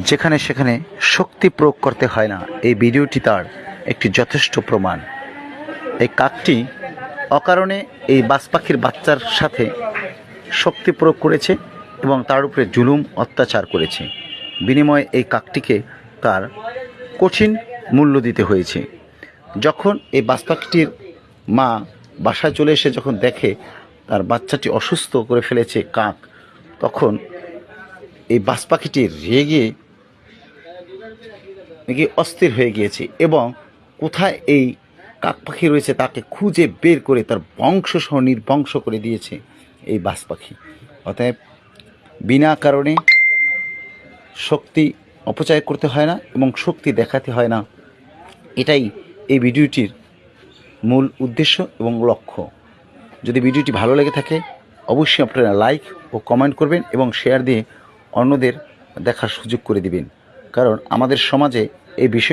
যেখানে সেখানে শক্তি প্রয়োগ করতে হয় না, এই ভিডিওটি তার একটি যথেষ্ট প্রমাণ। এই কাকটি অকারণে এই বাজ পাখির বাচ্চার সাথে শক্তি প্রয়োগ করেছে এবং তার উপরে জুলুম অত্যাচার করেছে। বিনিময়ে এই কাকটিকে তার কঠিন মূল্য দিতে হয়েছে। যখন এই বাজ পাখিটির মা বাসায় চলে এসে যখন দেখে তার বাচ্চাটি অসুস্থ করে ফেলেছে কাক, তখন এই বাজ পাখিটি রেগে অস্থির হয়ে গিয়েছে এবং কোথায় এই কাক পাখি রয়েছে তাকে খুঁজে বের করে তার বংশসহ নির্বংশ করে দিয়েছে এই বাজ পাখি। অতএব বিনা কারণে শক্তি অপচয় করতে হয় না এবং শক্তি দেখাতে হয় না, এটাই এই ভিডিওটির মূল উদ্দেশ্য এবং লক্ষ্য। যদি ভিডিওটি ভালো লেগে থাকে অবশ্যই আপনারা লাইক ও কমেন্ট করবেন এবং শেয়ার দিয়ে অন্যদের দেখার সুযোগ করে দিবেন, কারণ আমাদের সমাজে এই বিষয়